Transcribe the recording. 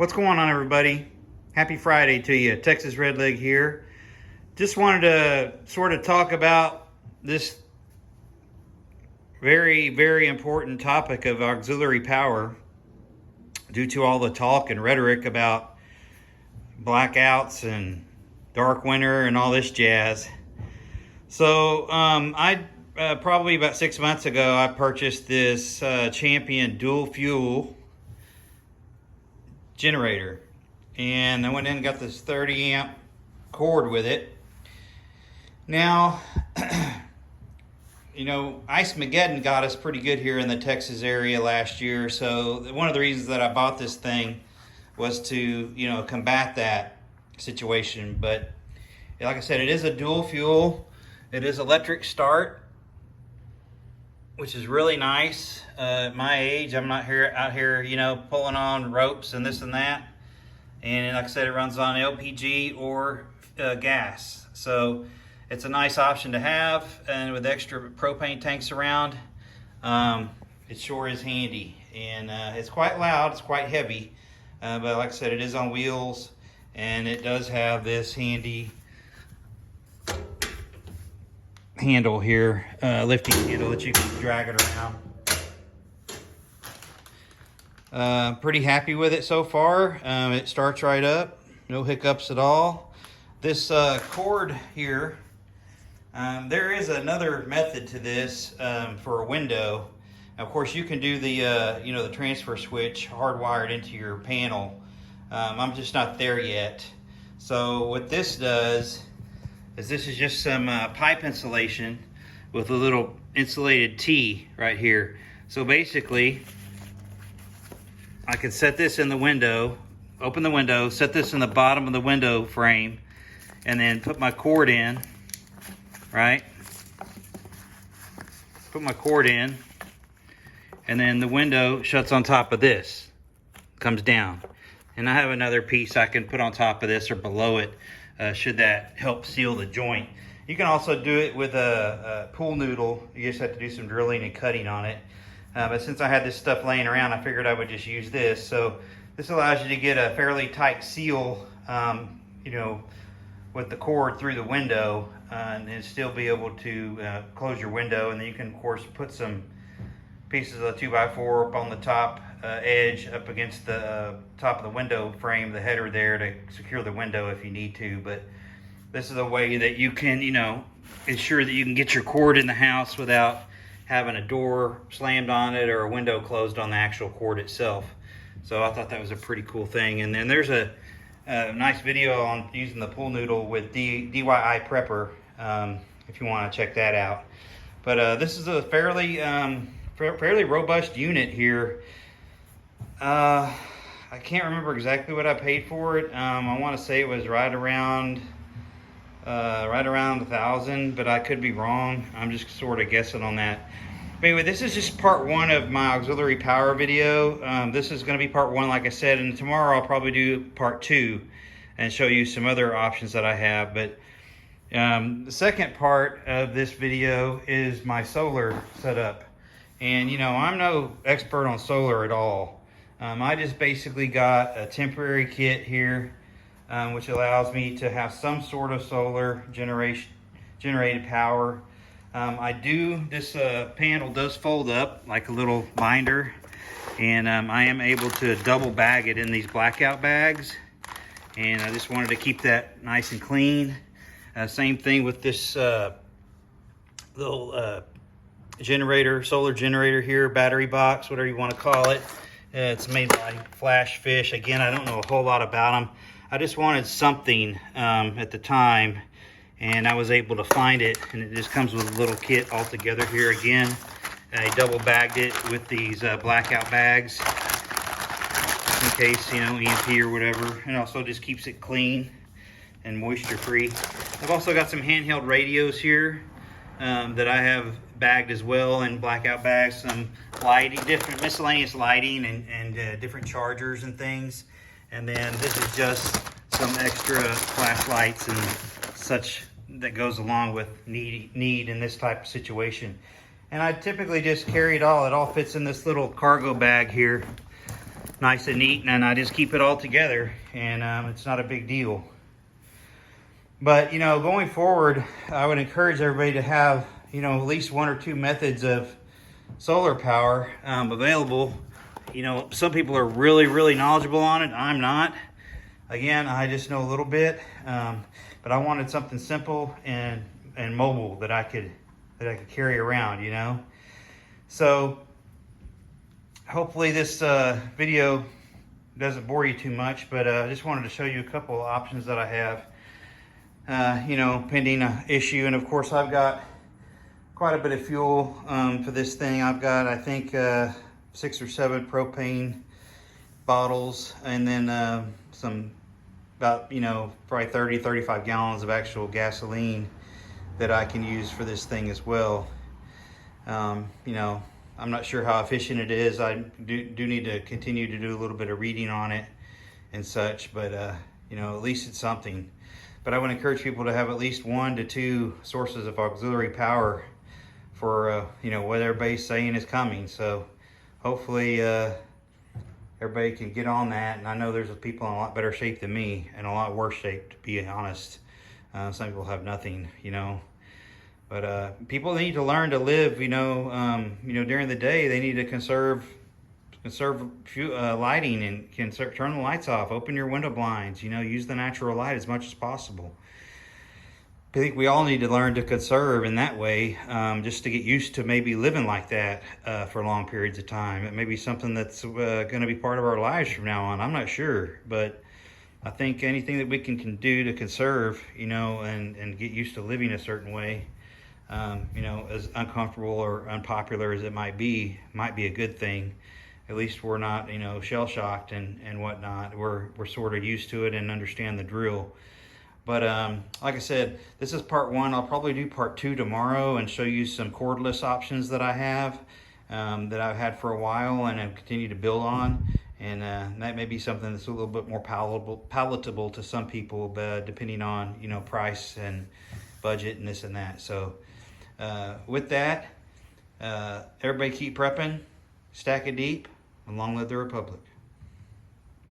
What's going on, everybody? Happy Friday to you. Texas Redleg here. Just wanted to sort of talk about this very, very important topic of auxiliary power due to all the talk and rhetoric about blackouts and dark winter and all this jazz. So probably about 6 months ago, I purchased this Champion dual fuel generator, and I went in and got this 30 amp cord with it. Now, you know, Ice-Mageddon got us pretty good here in the Texas area last year, so one of the reasons that I bought this thing was to, you know, combat that situation. But like I said, it is a dual fuel. It is electric start, which is really nice. At my age, I'm not out here, you know, pulling on ropes and this and that. And like I said, it runs on LPG or gas. So it's a nice option to have, and with extra propane tanks around, it sure is handy. And it's quite loud, it's quite heavy, but like I said, it is on wheels, and it does have this handy handle here, lifting handle that you can drag it around. Pretty happy with it so far. It starts right up, no hiccups at all. This cord here, there is another method to this for a window. Of course, you can do the you know, the transfer switch hardwired into your panel. I'm just not there yet. So what this does is this is just some pipe insulation with a little insulated T right here. So basically, I can set this in the window, open the window, set this in the bottom of the window frame, and then put my cord in, right? Put my cord in, and then the window shuts on top of this, comes down. And I have another piece I can put on top of this or below it, should that help seal the joint. You can also do it with a pool noodle. You just have to do some drilling and cutting on it. But since I had this stuff laying around, I figured I would just use this. So this allows you to get a fairly tight seal, you know, with the cord through the window, and still be able to close your window. And then you can, of course, put some pieces of 2x4 up on the top edge up against the top of the window frame, the header there, to secure the window if you need to. But this is a way that you can, you know, ensure that you can get your cord in the house without having a door slammed on it or a window closed on the actual cord itself. So I thought that was a pretty cool thing. And then there's a nice video on using the pool noodle with DIY Prepper, if you want to check that out. But this is a fairly robust unit here. I can't remember exactly what I paid for it. I want to say it was right around 1,000, but I could be wrong. I'm just sort of guessing on that. But anyway, this is just part one of my auxiliary power video. This is going to be part one, like I said, and tomorrow I'll probably do part two and show you some other options that I have. But the second part of this video is my solar setup. And you know, I'm no expert on solar at all. I just basically got a temporary kit here, which allows me to have some sort of solar generated power. This panel does fold up like a little binder, and I am able to double bag it in these blackout bags, and I just wanted to keep that nice and clean. Same thing with this little solar generator here, battery box, whatever you want to call it. It's made by Flash Fish. Again, I don't know a whole lot about them. I just wanted something at the time, and I was able to find it, and it just comes with a little kit all together here again. I double bagged it with these blackout bags in case, you know, EMP or whatever, and also just keeps it clean and moisture free. I've also got some handheld radios here that I have bagged as well in blackout bags, some lighting, different miscellaneous lighting, and different chargers and things. And then this is just some extra flashlights and such that goes along with need in this type of situation. And I typically just carry it all. It all fits in this little cargo bag here. nice and neat, and I just keep it all together, and it's not a big deal. But, you know, going forward, I would encourage everybody to have, you know, at least one or two methods of solar power available. You know, some people are really knowledgeable on it. I'm not. Again, I just know a little bit, but I wanted something simple and mobile that I could carry around, you know. So hopefully this video doesn't bore you too much, but I just wanted to show you a couple of options that I have, you know, pending an issue. And of course, I've got quite a bit of fuel for this thing. I've got, I think, 6 or 7 propane bottles, and then some about, you know, probably 35 gallons of actual gasoline that I can use for this thing as well. You know, I'm not sure how efficient it is. I do need to continue to do a little bit of reading on it and such, but you know, at least it's something. But I would encourage people to have at least 1 to 2 sources of auxiliary power for you know, what everybody's saying is coming. So hopefully everybody can get on that. And I know there's people in a lot better shape than me, and a lot worse shape, to be honest. Some people have nothing, you know. But people need to learn to live, you know, during the day. They need to conserve lighting, and turn the lights off, open your window blinds, you know, use the natural light as much as possible. I think we all need to learn to conserve in that way, just to get used to maybe living like that for long periods of time. It may be something that's going to be part of our lives from now on. I'm not sure, but I think anything that we can do to conserve, you know, and get used to living a certain way, you know, as uncomfortable or unpopular as it might be a good thing. At least we're not, you know, shell-shocked and whatnot. We're sort of used to it and understand the drill. But like I said, this is part 1. I'll probably do part 2 tomorrow and show you some cordless options that I have, that I've had for a while and have continued to build on. And that may be something that's a little bit more palatable to some people, but depending on, you know, price and budget and this and that. So with that, everybody keep prepping, stack it deep, and long live the Republic.